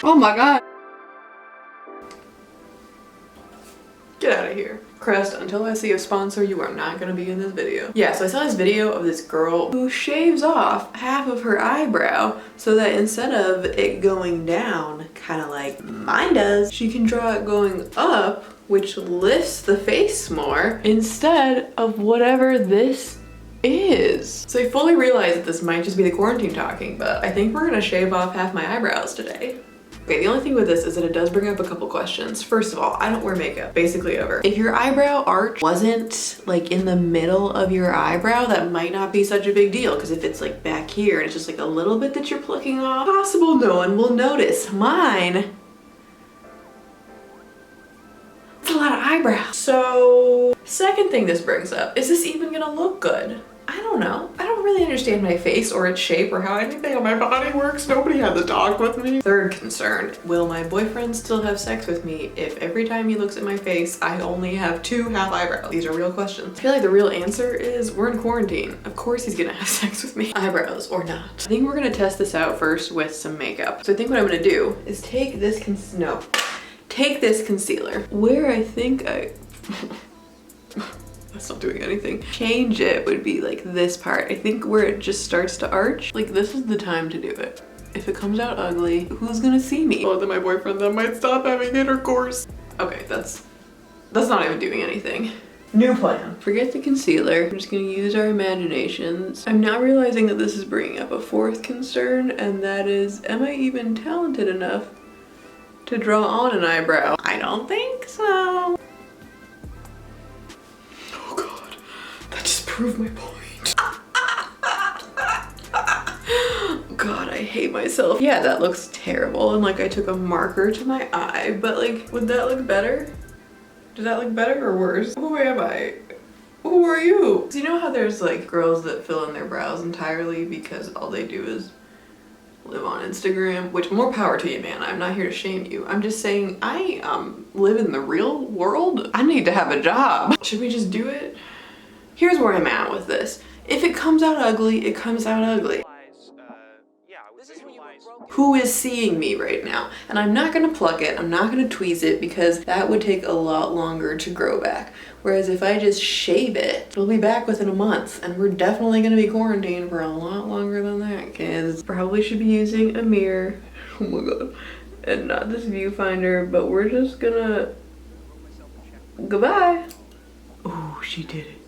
Oh my god. Get out of here. Crest, until I see a sponsor, you are not gonna be in this video. Yeah, so I saw this video of this girl who shaves off half of her eyebrow so that instead of it going down, kind of like mine does, she can draw it going up, which lifts the face more instead of whatever this is. So I fully realize that this might just be the quarantine talking, but I think we're gonna shave off half my eyebrows today. Okay, the only thing with this is that it does bring up a couple questions. First of all, I don't wear makeup, basically ever. If your eyebrow arch wasn't like in the middle of your eyebrow, that might not be such a big deal, because if it's like back here and it's just like a little bit that you're plucking off, possible no one will notice. Mine, it's a lot of eyebrows. So, second thing this brings up, is this even gonna look good? I don't know. I don't really understand my face or its shape or how anything on my body works. Nobody had to talk with me. Third concern, will my boyfriend still have sex with me if every time he looks at my face, I only have 2 half eyebrows? These are real questions. I feel like the real answer is we're in quarantine. Of course he's gonna have sex with me. Eyebrows or not. I think we're gonna test this out first with some makeup. So I think what I'm gonna do is take this concealer, where I think that's not doing anything. Change it would be like this part. I think where it just starts to arch, like this is the time to do it. If it comes out ugly, who's gonna see me? Oh, then my boyfriend then might stop having intercourse. Okay, that's not even doing anything. New plan. Forget the concealer. I'm just gonna use our imaginations. I'm now realizing that this is bringing up a 4th concern, and that is, am I even talented enough to draw on an eyebrow? I don't think so. Prove my point. God, I hate myself. Yeah, that looks terrible, and like I took a marker to my eye, but like, would that look better? Did that look better or worse? Who am I? Who are you? So you know how there's like girls that fill in their brows entirely because all they do is live on Instagram, which more power to you, man. I'm not here to shame you. I'm just saying I live in the real world. I need to have a job. Should we just do it? Here's where I'm at with this. If it comes out ugly, it comes out ugly. Who is seeing me right now? And I'm not gonna pluck it, I'm not gonna tweeze it, because that would take a lot longer to grow back. Whereas if I just shave it, it'll be back within a month, and we're definitely gonna be quarantined for a lot longer than that, kids. Probably should be using a mirror, oh my god, and not this viewfinder, but we're just gonna, goodbye. Oh, she did it.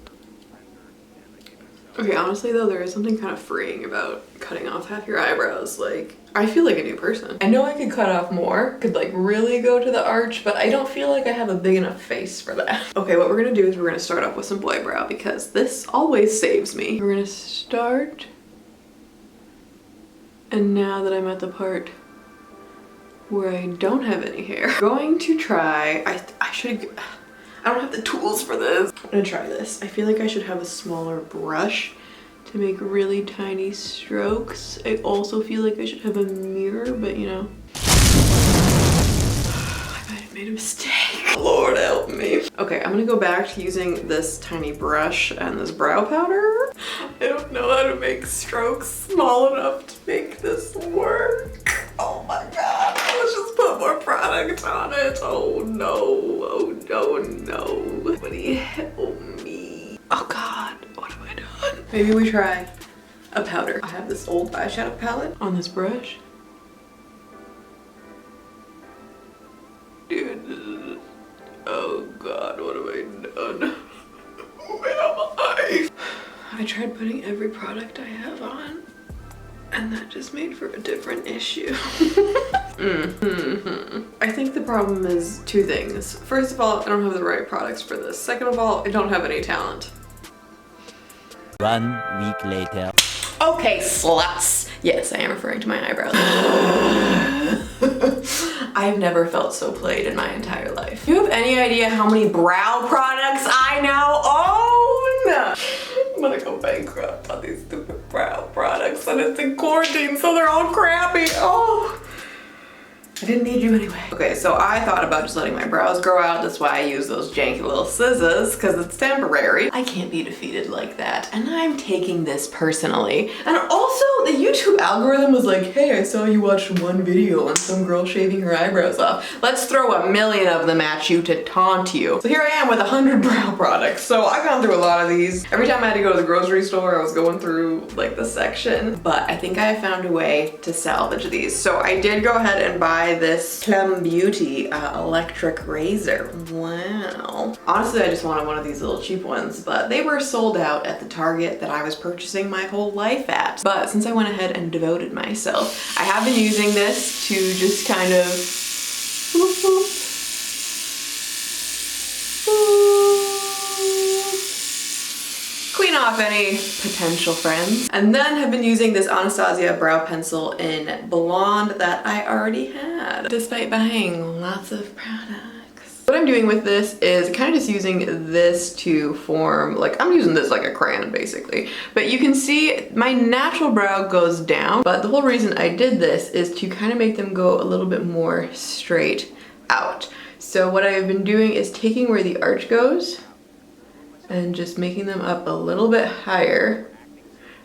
Okay, honestly though, there is something kind of freeing about cutting off half your eyebrows. Like, I feel like a new person. I know I could cut off more, could like really go to the arch, but I don't feel like I have a big enough face for that. Okay, what we're gonna do is we're gonna start off with some boy brow, because this always saves me. We're gonna start, and now that I'm at the part where I don't have any hair, going to try, I don't have the tools for this. I'm gonna try this. I feel like I should have a smaller brush to make really tiny strokes. I also feel like I should have a mirror, but you know. I might have made a mistake. Lord help me. Okay, I'm gonna go back to using this tiny brush and this brow powder. I don't know how to make strokes small enough to make this work. Oh my god, let's just put more product on it. Oh no, oh no, no. Somebody help me. Oh god, what have I done? Maybe we try a powder. I have this old eyeshadow palette on this brush. Dude, oh god, what have I done? Where am I? I tried putting every product I have on, and that just made for a different issue. I think the problem is 2 things. First of all, I don't have the right products for this. Second of all, I don't have any talent. 1 week later. Okay, sluts. Yes, I am referring to my eyebrows. I've never felt so played in my entire life. Do you have any idea how many brow products I now own? I'm gonna go bankrupt on these stupid brow products, and it's in quarantine, so they're all crappy. Oh, I didn't need you anyway. Okay, so I thought about just letting my brows grow out. That's why I use those janky little scissors, because it's temporary. I can't be defeated like that, and I'm taking this personally. And also, Also, the YouTube algorithm was like, hey, I saw you watched one video on some girl shaving her eyebrows off. Let's throw 1,000,000 of them at you to taunt you. So here I am with 100 brow products. So I've gone through a lot of these. Every time I had to go to the grocery store, I was going through like the section. But I think I found a way to salvage these. So I did go ahead and buy this Plum Beauty electric razor. Wow. Honestly, I just wanted one of these little cheap ones, but they were sold out at the Target that I was purchasing my whole life at. But since I went ahead and devoted myself, I have been using this to just kind of clean off any potential friends. And then have been using this Anastasia brow pencil in blonde that I already had, despite buying lots of products. What I'm doing with this is kind of just using this to form, like, I'm using this like a crayon basically. But you can see my natural brow goes down, but the whole reason I did this is to kind of make them go a little bit more straight out. So what I've been doing is taking where the arch goes and just making them up a little bit higher.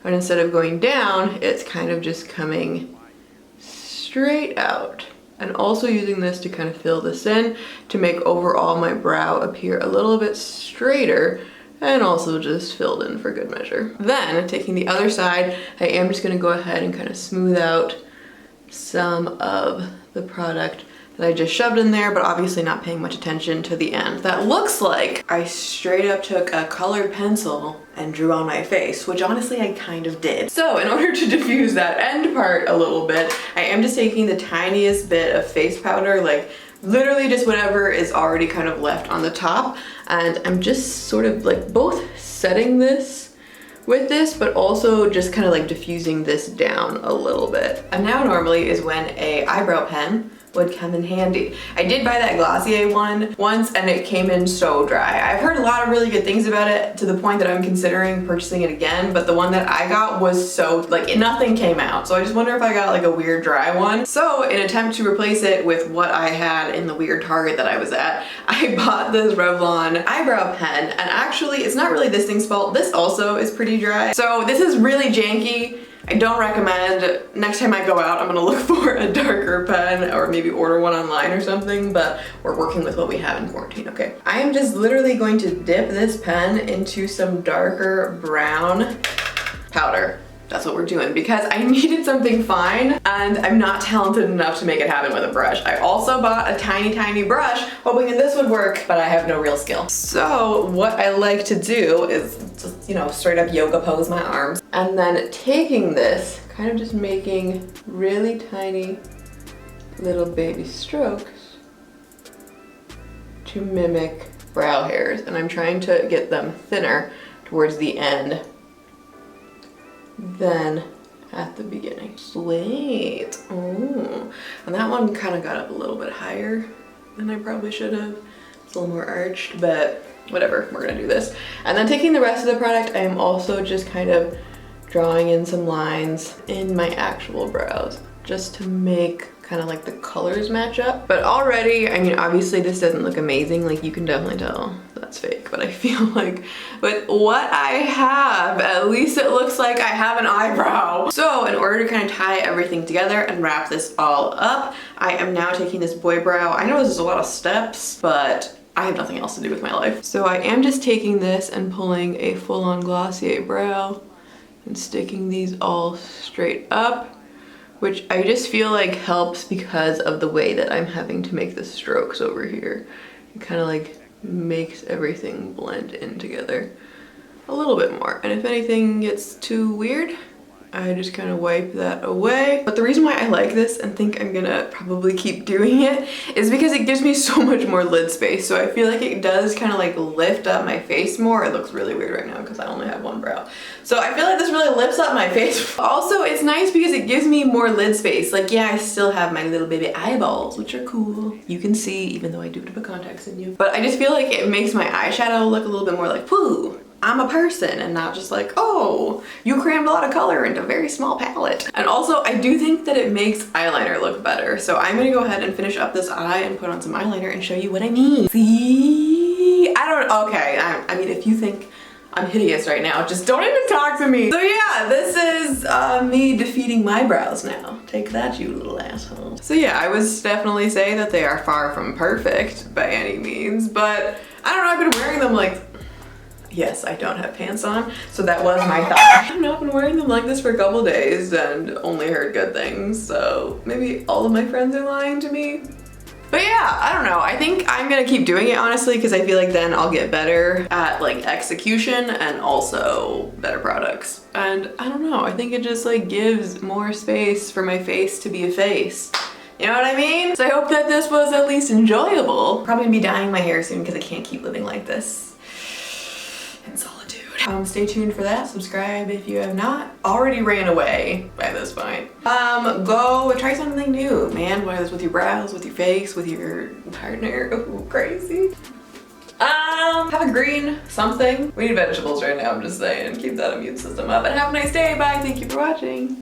And instead of going down, it's kind of just coming straight out. And also using this to kind of fill this in to make overall my brow appear a little bit straighter and also just filled in for good measure. Then taking the other side, I am just gonna go ahead and kind of smooth out some of the product that I just shoved in there, but obviously not paying much attention to the end. That looks like I straight up took a colored pencil and drew on my face, which honestly I kind of did. So in order to diffuse that end part a little bit, I am just taking the tiniest bit of face powder, like literally just whatever is already kind of left on the top. And I'm just sort of like both setting this with this, but also just kind of like diffusing this down a little bit. And now normally is when a eyebrow pen would come in handy. I did buy that Glossier one once and it came in so dry. I've heard a lot of really good things about it to the point that I'm considering purchasing it again, but the one that I got was so, like, nothing came out. So I just wonder if I got like a weird dry one. So in an attempt to replace it with what I had in the weird Target that I was at, I bought this Revlon eyebrow pen, and actually it's not really this thing's fault. This also is pretty dry. So this is really janky. I don't recommend. Next time I go out, I'm gonna look for a darker pen or maybe order one online or something, but we're working with what we have in quarantine, okay? I am just literally going to dip this pen into some darker brown powder. That's what we're doing because I needed something fine and I'm not talented enough to make it happen with a brush. I also bought a tiny, tiny brush hoping that this would work, but I have no real skill. So what I like to do is just, you know, straight up yoga pose my arms and then taking this, kind of just making really tiny little baby strokes to mimic brow hairs. And I'm trying to get them thinner towards the end than at the beginning. Sweet. Ooh. And that one kind of got up a little bit higher than I probably should have. It's a little more arched, but whatever, we're gonna do this. And then taking the rest of the product, I am also just kind of drawing in some lines in my actual brows just to make kind of like the colors match up. But already, I mean, obviously this doesn't look amazing. Like you can definitely tell that's fake, but I feel like with what I have, at least it looks like I have an eyebrow. So in order to kind of tie everything together and wrap this all up, I am now taking this boy brow. I know this is a lot of steps, but I have nothing else to do with my life. So I am just taking this and pulling a full-on Glossier brow and sticking these all straight up, which I just feel like helps because of the way that I'm having to make the strokes over here. It kind of like makes everything blend in together a little bit more. And if anything gets too weird, I just kind of wipe that away. But the reason why I like this and think I'm gonna probably keep doing it is because it gives me so much more lid space. So I feel like it does kind of like lift up my face more. It looks really weird right now because I only have one brow. So I feel like this really lifts up my face. Also, it's nice because it gives me more lid space. Like, yeah, I still have my little baby eyeballs, which are cool. You can see, even though I do have to put contacts in you. But I just feel like it makes my eyeshadow look a little bit more like, whoo, I'm a person, and not just like, oh, you crammed a lot of color into a very small palette. And also, I do think that it makes eyeliner look better. So I'm gonna go ahead and finish up this eye and put on some eyeliner and show you what I mean. See? Okay, I mean, if you think I'm hideous right now, just don't even talk to me. So yeah, this is is me defeating my brows now. Take that, you little asshole. So yeah, I would definitely say that they are far from perfect by any means, but I don't know, I've been wearing them like, yes, I don't have pants on, so that was my thought. I don't know, I've been wearing them like this for a couple days and only heard good things, so maybe all of my friends are lying to me. But yeah, I don't know. I think I'm gonna keep doing it honestly because I feel like then I'll get better at like execution and also better products. And I don't know, I think it just like gives more space for my face to be a face. You know what I mean? So I hope that this was at least enjoyable. Probably gonna be dyeing my hair soon because I can't keep living like this in solitude. Stay tuned for that. Subscribe if you have not already ran away by this point. Go try something new, man. Whether it's with your brows, with your face, with your partner. Ooh, crazy. Have a green something. We need vegetables right now, I'm just saying. Keep that immune system up and have a nice day. Bye. Thank you for watching.